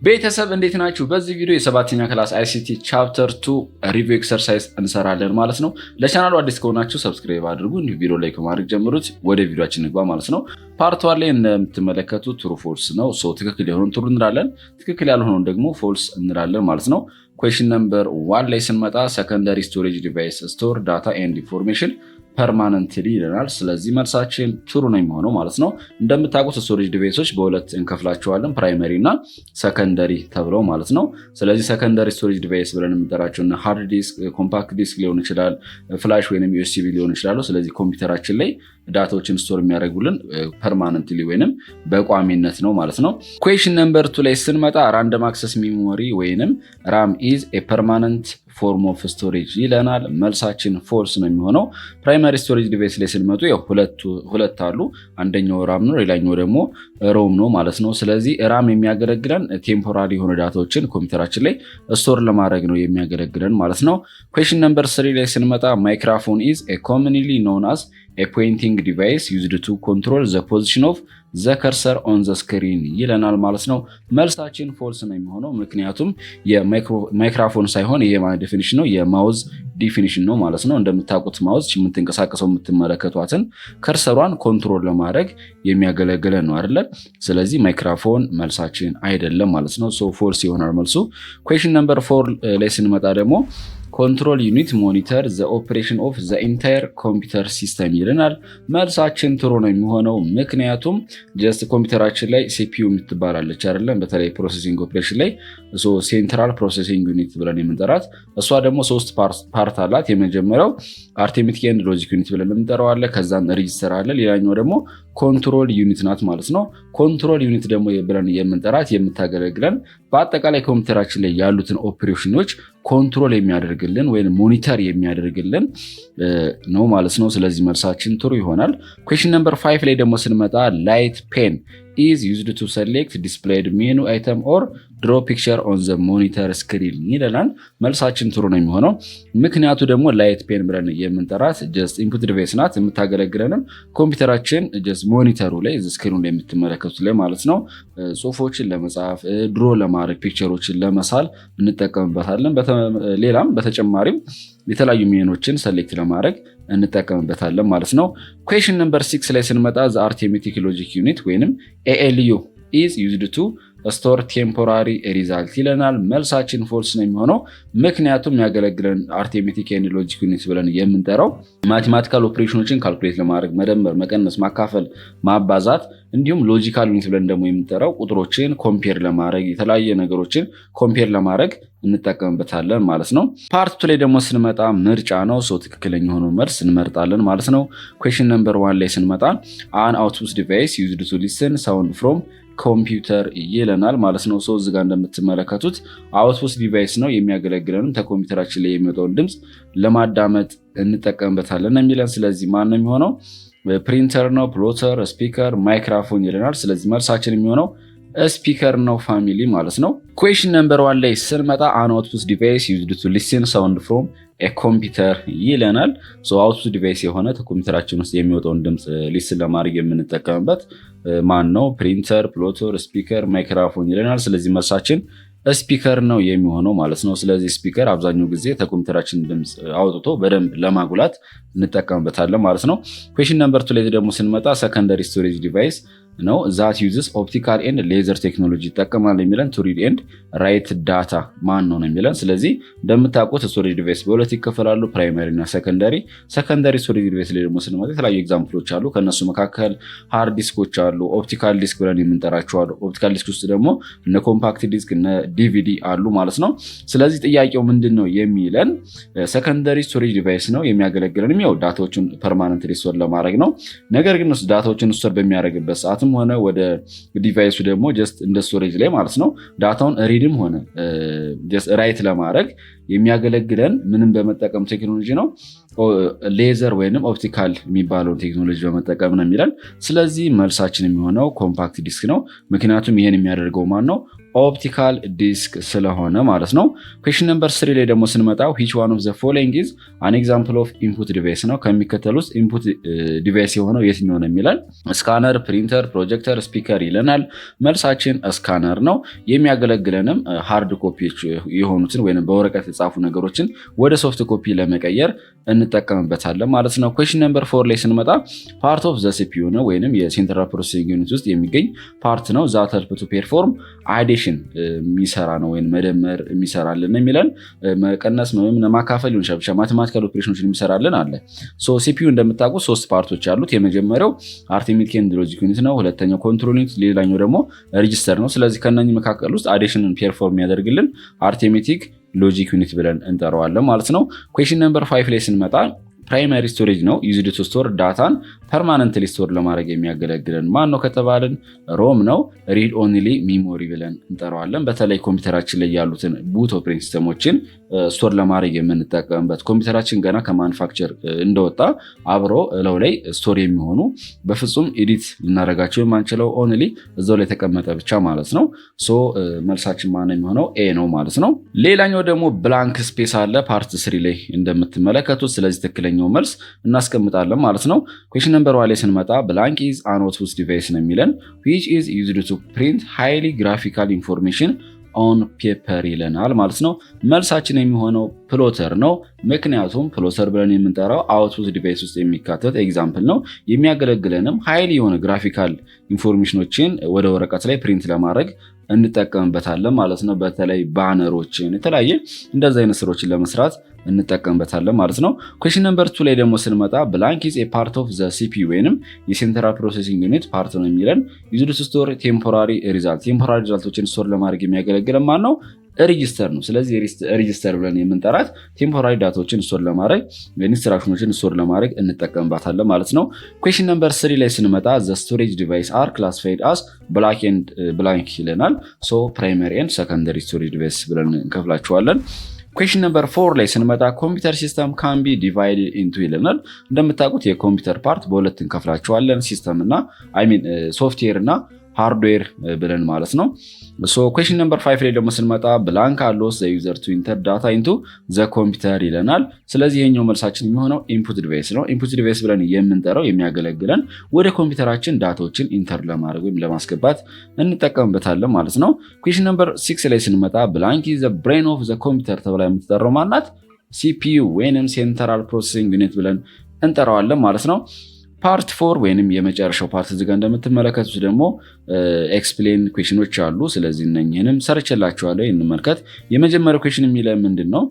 ቤተሰብ እንዴት ናችሁ? በዚህ ቪዲዮ የ7ኛ ክላስ ICT ቻፕተር 2 ሪቪው ኤክሰርሳይዝ እንሰራለን ማለት ነው። ለቻናሉ አዲስ ከሆናችሁ ሰብስክራይብ አድርጉ፣ እንዲሁ ቪዲዮ ላይ ከማድረግ ጀምሩት። ወደ ቪዲዮአችን እንግባ ማለት ነው። ፓርት 1 ላይ እንደምትመለከቱት ትሩ ፎልስ ነው። ትክክል የሆነውን ትሩ እንላለን፣ ትክክል ያልሆነውን ደግሞ ፎልስ እንላለን ማለት ነው። ኩዌስችን ነምበር 1 ላይ ስንመጣ ሰከንዳሪ ስቶሬጅ ዲቫይስ ስቶር ዳታ ኤንድ ኢንፎርሜሽን ፐርማነንትሊ ይለናል። ስለዚህ መልሳችን ትሩ ነው የሚሆነው ማለት ነው። እንደምታውቁት ስቶሬጅ ዲቫይሶች በሁለት እንከፍላቸዋለን፣ ፕራይመሪ እና ሰከንደሪ ተብለው ማለት ነው። ስለዚህ ሰከንደሪ ስቶሬጅ ዲቫይስ ብለን የምንጠራቸው እና ሃርድ ዲስክ፣ ኮምፓክት ዲስክ ሊሆን ይችላል፣ ፍላሽ ወይንም ዩኤስቢ ሊሆን ይችላሉ። ስለዚህ ኮምፒውተራችን ላይ ዳታዎችን ስቶር የሚያደርጉልን ፐርማነንትሊ ወይንም በቋሚነት ነው ማለት ነው። ኩዌስችን ነምበር 2 ላይ ስንመጣ ራንደም አክሰስ ሜሞሪ ወይንም ራም ኢዝ ኤ ፐርማነንት ፎርም ኦፍ ስቶሬጅ ይለናል። መልሳችን ፎልስ ነው የሚሆነው። ፕራይመሪ ስቶሬጅ ዲቫይስ ላይ ስንመጡ ያው ሁለት አሉ። አንደኛው ራም ነው፣ ሌላኛው ደግሞ ሮም ነው ማለት ነው። ስለዚህ ራም የሚያገለግለን ቴምፖራሪ የሆነ ዳታዎችን ኮምፒውተራችን ላይ ስቶር ለማድረግ ነው የሚያገለግለን ማለት ነው። ኩዌስችን ነምበር 3 ላይ ስንመጣ ማይክሮፎን ኢዝ ኤ ኮመንሊ ኖን አስ ኤ ፖይንቲንግ ዲቫይስ ዩዝድ ቱ ኮንትሮል ዘ ፖዚሽን ኦፍ ዘ ከርሰር ኦን ዘ ስክሪን ይለናል ማለት ነው። መልሳችን ፎልስ ነው የሚሆነው፣ ምክንያቱም የማይክሮፎን ሳይሆን ይሄ ዴፊኒሽን ነው የማውዝ ዲፊኒሽን ነው ማለት ነው። እንደምታውቁት ማውዝ የምትንቀሳቀሰው የምትመለከቷትን ከርሰሯን ኮንትሮል ለማድረግ የሚያገለግለን ነው አይደለ? ስለዚህ ማይክሮፎን መልሳችን አይደለም ማለት ነው። ሶ ፎልስ ይሆናል መልሱ። ኩዌስችን ነምበር 4 ላይ ስንመጣ ደግሞ ኮንትሮል ዩኒት ሞኒተር ዘ ኦፕሬሽን ኦፍ ዘ ኢንታየር ኮምፒውተር ሲስተም ይለናል። መልሳችን ትሩ ነው የሚሆነው፣ ምክንያቱም ጀስት ኮምፒውተራችን ላይ ሲፒዩ የምትባላለች አይደለም፣ በተለይ ፕሮሴሲንግ ኦፕሬሽን ላይ ሴንትራል ፕሮሴሲንግ ዩኒት ብለን የምንጠራት እሷ ደግሞ 3 ፓርት አላት። የመጀመሪያው አርትሜቲክ ኤንድ ሎጂክ ዩኒት ብለን የምንጠራው፣ ከዛን ሬጂስተር አለ፣ ሌላኛው ደግሞ ኮንትሮል ዩኒት ናት ማለት ነው። ኮንትሮል ዩኒት ደግሞ ብለን የምንጠራት የምታገለግለን በአጠቃላይ ኮምፒውተራችን ላይ ያሉትን ኦፕሬሽኖች ኮንትሮል የሚያደርግልን ወይም ሞኒተር የሚያደርግልን ነው ማለት ነው። ስለዚህ መልሳችን ትሩ ይሆናል። ኩዌስችን ነምበር 5 ላይ ደግሞ ስንመጣ ላይት ፔን is used to select displayed menu item or draw picture on the monitor screen ይለናል። መልሳችን ትሩ ነው የሚሆነው፣ ምክንያቱ ደግሞ ላይት ፔን ብለን የምንጠራት ጀስት ኢንፑት ዲቫይስ ናት። የምታገለግለንም ኮምፒውተራችን ጀስት ሞኒተሩ ላይ ስክሪኑ ላይ የምትመለከቱት ላይ ማለት ነው። ጽሁፎችን ለመጻፍ፣ ድሮ ለማድረግ፣ ፒክቸሮችን ለመሳል እንጠቀምበታለን። ሌላም በተጨማሪም የተለያዩ ሜኖችን ሰሌክት ለማድረግ እንጠቀምበታለን ማለት ነው። ኩዌስችን ነምበር 6 ላይ ስንመጣ ዘ አርትሜቲክ ሎጂክ ዩኒት ወይንም ALU is used to ስቶር ቴምፖራሪ ሪዛልት ይለናል። መልሳችን ፎልስ ነው የሚሆነው፣ ምክንያቱም የሚያገለግለን አርትሜቲክ ኤንድ ሎጂክ ዩኒት ብለን የምንጠራው ማቴማቲካል ኦፕሬሽኖችን ካልኩሌት ለማድረግ መደመር፣ መቀነስ፣ ማካፈል፣ ማባዛት እንዲሁም ሎጂካል ዩኒት ብለን ደግሞ የምንጠራው ቁጥሮችን ኮምፔር ለማድረግ የተለያየ ነገሮችን ኮምፔር ለማድረግ እንጠቀምበታለን ማለት ነው። ፓርት 2 ላይ ደግሞ ስንመጣ ምርጫ ነው። ትክክለኛ የሆነው መልስ እንመርጣለን ማለት ነው። ኩዌስችን ነምበር 1 ላይ ስንመጣ አን አውትፑት ዲቫይስ ዩዝድ ቱ ሊስን ሳውንድ ፍሮም ኮምፒውተር ይለናል ማለት ነው። እዚህ ጋር እንደምትመለከቱት አውትፑት ዲቫይስ ነው የሚያገለግለንም ከኮምፒውተራችን ላይ የሚወጣውን ድምፅ ለማዳመጥ እንጠቀምበታለን የሚለን። ስለዚህ ማን ነው የሚሆነው? ፕሪንተር ነው፣ ፕሎተር፣ ስፒከር፣ ማይክሮፎን ይለናል። ስለዚህ መልሳችን የሚሆነው ስፒከር ነው ፋሚሊ ማለት ነው። ኩዌስችን ነምበር 1 ላይ ስንመጣ አን አውትፑት ዲቫይስ ዩዝድ ቱ ሊስን ሳውንድ ፍሮም ኮምፒውተር ይለናል። አውትፑት ዲቫይስ የሆነ ከኮምፒውተራችን ውስጥ የሚወጣውን ድምፅ ሊስን ለማድረግ የምንጠቀምበት ማን ነው? ፕሪንተር፣ ፕሎተር፣ ስፒከር፣ ማይክሮፎን ይለናል። ስለዚህ መልሳችን ስፒከር ነው የሚሆነው ማለት ነው። ስለዚህ ስፒከር አብዛኛው ጊዜ ከኮምፒውተራችን ድምፅ አውጥቶ በደንብ ለማጉላት እንጠቀምበታለን ማለት ነው። ኩዌስችን ነምበር 2 ላይ ደግሞ ስንመጣ ሰከንደሪ ስቶሬጅ ዲቫይስ ነው ዛት ዩዝስ ኦፕቲካል ኤንድ ሌዘር ቴክኖሎጂ ይጠቀማል የሚለን ቱ ሪድ ኤንድ ራይት ዳታ ማን ነው የሚለን። ስለዚህ እንደምታውቁት ስቶሬጅ ዲቫይስ በሁለት ይከፈላሉ፣ ፕራይመሪ እና ሰከንደሪ። ሰከንደሪ ስቶሬጅ ዲቫይስ ላይ ደግሞ ስንመጣ የተለያዩ ኤግዛምፕሎች አሉ። ከነሱ መካከል ሃርድ ዲስኮች አሉ፣ ኦፕቲካል ዲስክ ብለን የምንጠራቸው አሉ። ኦፕቲካል ዲስክ ውስጥ ደግሞ እነ ኮምፓክት ዲስክ እነ ዲቪዲ አሉ ማለት ነው። ስለዚህ ጥያቄው ምንድን ነው የሚለን ሰከንደሪ ስቶሬጅ ዲቫይስ ነው የሚያገለግለን ያው ዳታዎችን ፐርማነንት ስቶር ለማድረግ ነው። ነገር ግን ዳታዎችን ስቶር በሚያደርግበት ሰዓት ሆነ ወደ ዲቫይሱ ደግሞ ጀስት እንደ ስቶሬጅ ላይ ማለት ነው ዳታውን ሪድም ሆነ ጀስት ራይት ለማድረግ የሚያገለግለን ምንም በመጠቀም ቴክኖሎጂ ነው፣ ሌዘር ወይንም ኦፕቲካል የሚባለውን ቴክኖሎጂ በመጠቀም ነው የሚለን። ስለዚህ መልሳችን የሚሆነው ኮምፓክት ዲስክ ነው፣ ምክንያቱም ይሄን የሚያደርገው ማን ነው? ኦፕቲካል ዲስክ ስለሆነ ማለት ነው። ኩዌስችን ነምበር 3 ላይ ደግሞ ስንመጣ which one of the following is an example of input device ነው። ከሚከተሉት ኢንፑት ዲቫይስ የሆነው የትኛው ነው የሚለን ስካነር፣ ፕሪንተር፣ ፕሮጀክተር፣ ስፒከር ይለናል። መልሳችን ስካነር ነው። የሚያገለግለንም ሃርድ ኮፒዎች የሆኑትን ወይም በወረቀት የተጻፉ ነገሮችን ወደ ሶፍት ኮፒ ለመቀየር እንጠቀምበታለን ማለት ነው። ኩዌስችን ነምበር 4 ላይ ስንመጣ ፓርት ኦፍ ዘ ሲፒዩ ነው ወይንም የሴንትራል ፕሮሰሲንግ ዩኒት ውስጥ የሚገኝ ፓርት ነው። ዛት ሄልፕ ቱ ፔርፎርም አዲሽን የሚሰራ ነው ወይም መደመር የሚሰራልን የሚለን መቀነስ ወይም ማካፈል ሊሆን ይችላል። ብቻ ማቴማቲካል ኦፕሬሽኖችን የሚሰራልን አለ። ሶ ሲፒዩ እንደምታውቁ 3 ፓርቶች አሉት። የመጀመሪያው አርትሜቲክ ኤንድ ሎጂክ ዩኒት ነው። ሁለተኛው ኮንትሮል ዩኒት፣ ሌላኛው ደግሞ ሬጂስተር ነው። ስለዚህ ከነኚህ መካከል ውስጥ አዲሽንን ፔርፎርም የሚያደርግልን አርትሜቲክ ሎጂክ ዩኒት ብለን እንጠራዋለን ማለት ነው። ኩዌስችን ነምበር 5 ላይ ስንመጣ ፕራይመሪ ስቶሬጅ ነው። ዩዝድ ቱ ስቶር ዳታን ፐርማነንትሊ ስቶር ለማድረግ የሚያገለግለን ማን ነው ከተባልን ሮም ነው። ሪድ ኦንሊ ሚሞሪ ብለን እንጠራዋለን። በተለይ ኮምፒውተራችን ላይ ያሉትን ቡት ኦፕሬቲንግ ሲስተሞችን ስቶር ለማድረግ የምንጠቀምበት ኮምፒውተራችን ገና ከማኑፋክቸር እንደወጣ አብሮ እለው ላይ ስቶር የሚሆኑ በፍጹም ኤዲት ልናደርጋቸው የማንችለው ኦንሊ እዛው ላይ የተቀመጠ ብቻ ማለት ነው። ሶ መልሳችን ማን የሚሆነው ኤ ነው ማለት ነው። ሌላኛው ደግሞ ብላንክ ስፔስ አለ ፓርት 3 ላይ እንደምትመለከቱት። ስለዚህ ትክክለኛው መልስ እናስቀምጣለን ማለት ነው። ኩዌስችን ነምበር 1 ላይ ስንመጣ ብላንክ ኢዝ አን አውትፑት ዲቫይስ ነው የሚለን which is used to print highly graphical information on paper ይለናል ማለት ነው። መልሳችን የሚሆነው ፕሎተር ነው። ምክንያቱም ፕሎተር ብለን የምንጠራው አውትፑት ዲቫይስ ውስጥ የሚካተት ኤግዛምፕል ነው። የሚያገለግለንም ሃይሊ የሆነ ግራፊካል ኢንፎርሜሽኖችን ወደ ወረቀት ላይ ፕሪንት ለማድረግ እንጠቀምበታለን ማለት ነው። በተለይ ባነሮችን የተለያየ እንደዚህ አይነት ስራዎችን ለመስራት እንጠቀምበታለን ማለት ነው። ኩዌስችን ነምበር 2 ላይ ደግሞ ስንመጣ ብላንክ ኢዝ ኤ ፓርት ኦፍ ዘ ሲፒዩ ወይንም የሴንትራል ፕሮሰሲንግ ዩኒት ፓርት ነው የሚለን ዩዝድ ቱ ስቶር ቴምፖራሪ ሪዛልት ቴምፖራሪ ሪዛልቶችን ስቶር ለማድረግ የሚያገለግለን ማን ነው? ሬጂስተር ነው። ስለዚህ ሬጂስተር ብለን የምንጠራት ቴምፖራሪ ዳታዎችን ስቶር ለማድረግ ኢንስትራክሽኖችን ስቶር ለማድረግ እንጠቀምባታለን ማለት ነው። ኩዌስችን ነምበር 3 ላይ ስንመጣ ዘ ስቶሬጅ ዲቫይስ አር ክላሲፋይድ አስ ብላክ ኤንድ ብላንክ ይለናል። ሶ ፕራይመሪ ኤንድ ሰከንደሪ ስቶሬጅ ዲቫይስ ብለን እንከፍላቸዋለን። ኩዌስችን ነምበር 4 ላይ ስንመጣ ኮምፒውተር ሲስተም ካን ቢ ዲቫይድድ ኢንቱ ይለናል። እንደምታውቁት የኮምፒውተር ፓርት በሁለት እንከፍላቸዋለን። ሲስተም እና ሶፍትዌር እና ሃርድዌር ብለን ማለት ነው። ሶ ኩዌስችን ነምበር 5 ላይ ደግሞ ስንመጣ ብላንክ አሎስ ዘ ዩዘር ቱ ኢንተር ዳታ ኢንቱ ዘ ኮምፒውተር ይለናል። ስለዚህ ይሄኛው መልሳችን የሚሆነው ኢንፑት ዲቫይስ ነው። ኢንፑት ዲቫይስ ብለን የምንጠራው የሚያገለግለን ወደ ኮምፒውተራችን ዳታዎችን ኢንተር ለማድረግ ወይም ለማስገባት እንጠቀምበታለን ማለት ነው። ኩዌስችን ነምበር 6 ላይ ስንመጣ ብላንክ ኢዝ ዘ ብሬን ኦፍ ዘ ኮምፒውተር ተብላ የምትጠራው ማናት? ሲፒዩ ወይንም ሴንትራል ፕሮሰሲንግ ዩኒት ብለን እንጠራዋለን ማለት ነው። ፓርት 4 ወይንም የመጨረሻው ፓርት እዚህ ጋር እንደምትመለከቱት ደግሞ ኤክስፕሌን ኩዌሽኖች አሉ። ስለዚህ እነኝህንም ሰርችላችኋለሁ እንመልከት። የመጀመሪያው ኩዌሽን የሚለው ምንድነው?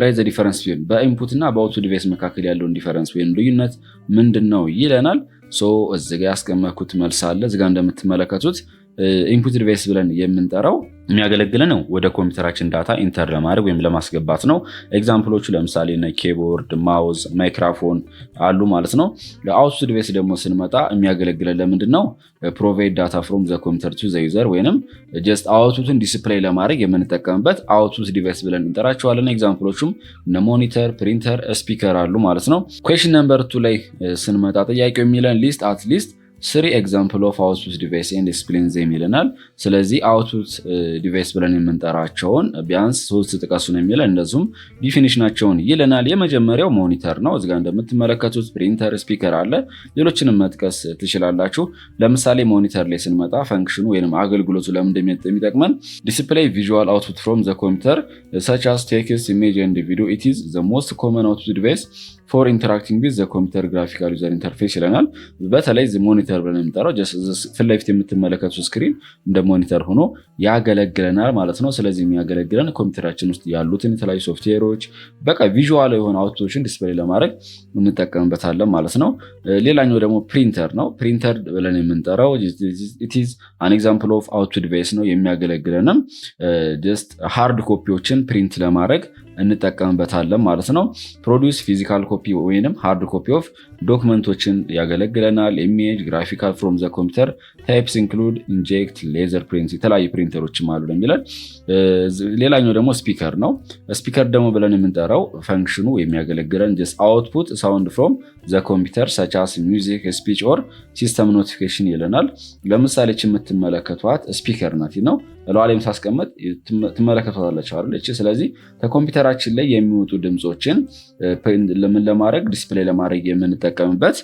ራይት ዘ ዲፈረንስ ቢትዊን በኢንፑት እና በአውትፑት ዲቫይስ መካከል ያለውን ዲፈረንስ ወይም ልዩነት ምንድነው ይለናል። ሶ እዚህ ጋር ያስቀመጥኩት መልስ አለ። እዚህ ጋር እንደምትመለከቱት ኢንፑት ዲቫይስ ብለን የምንጠራው የሚያገለግለን ነው ወደ ኮምፒውተራችን ዳታ ኢንተር ለማድረግ ወይም ለማስገባት ነው። ኤግዛምፕሎቹ ለምሳሌ ኪቦርድ፣ ማውዝ፣ ማይክሮፎን አሉ ማለት ነው። አውትፑት ዲቫይስ ደግሞ ስንመጣ የሚያገለግለን ለምንድን ነው? ፕሮቫይድ ዳታ ፍሮም ዘ ኮምፒውተር ቱ ዘ ዩዘር ወይንም ጀስት አውትፑትን ዲስፕሌይ ለማድረግ የምንጠቀምበት አውትፑት ዲቫይስ ብለን እንጠራቸዋለን። ኤግዛምፕሎቹም ሞኒተር፣ ፕሪንተር፣ ስፒከር አሉ ማለት ነው። ኩዌስችን ነምበር 2 ላይ ስንመጣ ጥያቄው የሚለን ሊስት አት ሊስት 3 ኤግዛምፕል ኦፍ አውትፑት ዲቫይስ ኤንድ ኤክስፕሌን ዘም ይለናል። ስለዚህ አውትፑት ዲቫይስ ብለን የምንጠራቸውን ቢያንስ 3 ጥቀሱ ነው የሚለን። እንደዚሁም ዲፊኒሽናቸውን ይለናል። የመጀመሪያው ሞኒተር ነው። እዚጋ እንደምትመለከቱት ፕሪንተር፣ ስፒከር አለ። ሌሎችንም መጥቀስ ትችላላችሁ። ለምሳሌ ሞኒተር ላይ ስንመጣ ፈንክሽኑ ወይም አገልግሎቱ ለምን እንደሚጠቅመን ዲስፕሌይ ቪዥዋል አውትፑት ፍሮም ዘ ኮምፒውተር ሰች አስ ቴክስት፣ ኢሜጅ ኤንድ ቪዲዮ ኢት ኢዝ ዘ ሞስት ኮመን አውትፑት ዲቫይስ ፎር ኢንተራክቲንግ ዊዝ ዘ ኮምፒውተር ግራፊካል ዩዘር ኢንተርፌስ ይለናል። በተለይ ሞኒተር ብለን የምንጠራው ፊት ለፊት የምትመለከቱ ስክሪን እንደ ሞኒተር ሆኖ ያገለግለናል ማለት ነው። ስለዚህ የሚያገለግለን ኮምፒውተራችን ውስጥ ያሉትን የተለያዩ ሶፍትዌሮች በቃ ቪዥዋል የሆኑ አውትፑቶችን ዲስፕሌይ ለማድረግ እንጠቀምበታለን ማለት ነው። ሌላኛው ደግሞ ፕሪንተር ነው። ፕሪንተር ብለን የምንጠራው ኢት ኢዝ አን ኤግዛምፕል ኦፍ አውትፑት ዲቫይስ ነው። የሚያገለግለንም ጀስት ሃርድ ኮፒዎችን ፕሪንት ለማድረግ እንጠቀምበታለን ማለት ነው። ፕሮዲውስ ፊዚካል ኮፒ ወይንም ሃርድ ኮፒ ኦፍ ዶክመንቶችን ያገለግለናል። ኢሜጅ ግራፊካል ፍሮም ዘ ኮምፒውተር ታይፕስ ኢንክሉድ ኢንጀክት ሌዘር ፕሪንት የተለያዩ ፕሪንተሮችም አሉ የሚለን። ሌላኛው ደግሞ ስፒከር ነው። ስፒከር ደግሞ ብለን የምንጠራው ፈንክሽኑ የሚያገለግለን ጀስት አውትፑት ሳውንድ ፍሮም ዘ ኮምፒውተር ሰቻስ ሚውዚክ ስፒች ኦር ሲስተም ኖቲፊኬሽን ይለናል። ለምሳሌ የምትመለከቷት ስፒከር ናት ነው ለዋላ የምታስቀምጥ ትመለከቷታላችሁ አይደል? ስለዚህ ከኮምፒውተራችን ላይ የሚወጡ ድምፆችን ለምን ለማድረግ ዲስፕሌይ ለማድረግ የምንጠቀምበት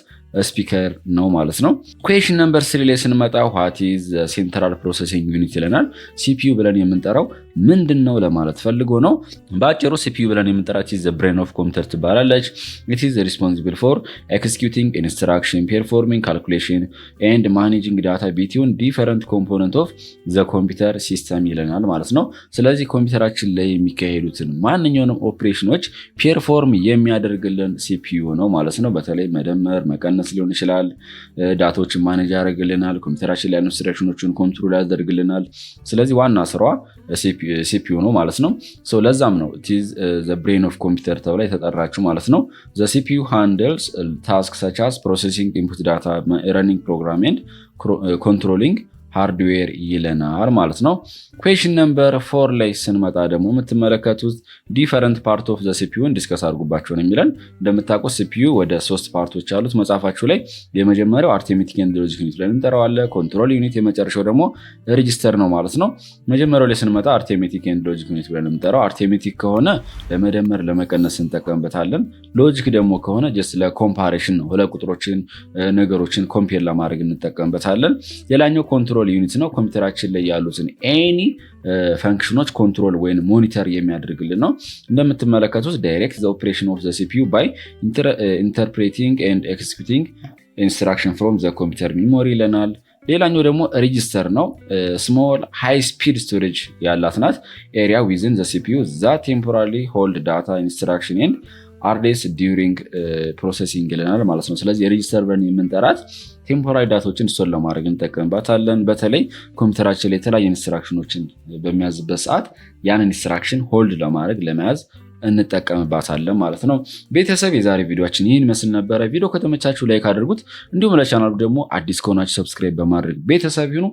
ስፒከር ነው ማለት ነው። ኩዌሽን ነምበር 3 ላይ ስንመጣ ዋት ኢዝ ሴንትራል ፕሮሰሲንግ ዩኒት ይለናል። ሲፒዩ ብለን የምንጠራው ምንድን ነው ለማለት ፈልጎ ነው። በአጭሩ ሲፒዩ ብለን የምንጠራት ዘ ብሬን ኦፍ ኮምፒውተር ትባላለች። ኢት ኢዝ ሪስፖንሲብል ፎር ኤክስኪዩቲንግ ኢንስትራክሽን ፐርፎርሚንግ ካልኩሌሽን ኤንድ ማኔጂንግ ዳታ ቢትዊን ዲፈረንት ኮምፖነንት ኦፍ ዘ ኮምፒውተር ሲስተም ይለናል ማለት ነው። ስለዚህ ኮምፒውተራችን ላይ የሚካሄዱትን ማንኛውንም ኦፕሬሽኖች ፐርፎርም የሚያደርግልን ሲፒዩ ነው ማለት ነው። በተለይ መደመር መቀነስ ሊሆን ይችላል። ዳታዎችን ማኔጅ ያደርግልናል። ኮምፒውተራችን ላይ ኢንስትራክሽኖችን ኮንትሮል ያደርግልናል። ስለዚህ ዋና ስራዋ ሲፒዩ ነው ማለት ነው። ለዛም ነው ዘ ብሬን ኦፍ ኮምፒውተር ተብላ የተጠራችው ማለት ነው። ዘ ሲፒዩ ሃንድልስ ታስክ ሰች አስ ፕሮሰሲንግ ኢንፑት ዳታ ረኒንግ ፕሮግራም ኤንድ ኮንትሮሊንግ ሃርድዌር ይለናል ማለት ነው። ኩዌሽን ነምበር 4 ላይ ስንመጣ ደግሞ የምትመለከቱት ዲፈረንት ፓርት ኦፍ ዘ ሲፒዩን ዲስከስ አድርጉባቸው ነው የሚለን። እንደምታውቁት ሲፒዩ ወደ 3 ፓርቶች አሉት መጽሐፋችሁ ላይ። የመጀመሪያው አርትሜቲክ ኤንድ ሎጂክ ዩኒት ብለን እንጠራዋለን። ኮንትሮል ዩኒት፣ የመጨረሻው ደግሞ ሬጂስተር ነው ማለት ነው። መጀመሪያው ላይ ስንመጣ አርትሜቲክ ኤንድ ሎጂክ ዩኒት ብለን እንጠራው። አርትሜቲክ ከሆነ ለመደመር ለመቀነስ እንጠቀምበታለን። ሎጂክ ደግሞ ከሆነ ጀስት ለኮምፓሬሽን ነው። ሁለት ቁጥሮችን ነገሮችን ኮምፔር ለማድረግ እንጠቀምበታለን። ሌላኛው ኮንትሮል ዩኒት ነው። ኮምፒውተራችን ላይ ያሉትን ኤኒ ፈንክሽኖች ኮንትሮል ወይም ሞኒተር የሚያደርግልን ነው። እንደምትመለከቱት ዳይሬክት ዘ ኦፕሬሽን ኦፍ ዘ ሲፒዩ ባይ ኢንተርፕሬቲንግ ኤንድ ኤክስኪዩቲንግ ኢንስትራክሽን ፍሮም ዘ ኮምፒውተር ሚሞሪ ይለናል። ሌላኛው ደግሞ ሬጂስተር ነው። ስሞል ሃይ ስፒድ ስቶሬጅ ያላት ናት። ኤሪያ ዊዝን ዘ ሲፒዩ ዛ ቴምፖራሪ ሆልድ ዳታ ኢንስትራክሽን ኤንድ አርዴስ ዲዩሪንግ ፕሮሰሲንግ ይለናል ማለት ነው። ስለዚህ የሬጂስተር ብለን የምንጠራት ቴምፖራሪ ዳታዎችን ስቶር ለማድረግ እንጠቀምባታለን። በተለይ ኮምፒውተራችን ላይ የተለያዩ ኢንስትራክሽኖችን በሚያዝበት ሰዓት ያን ኢንስትራክሽን ሆልድ ለማድረግ ለመያዝ እንጠቀምባታለን ማለት ነው። ቤተሰብ የዛሬ ቪዲዮችን ይህን መስል ነበረ። ቪዲዮ ከተመቻችሁ ላይክ አድርጉት። እንዲሁም ለቻናሉ ደግሞ አዲስ ከሆናችሁ ሰብስክራይብ በማድረግ ቤተሰብ ይሁኑ።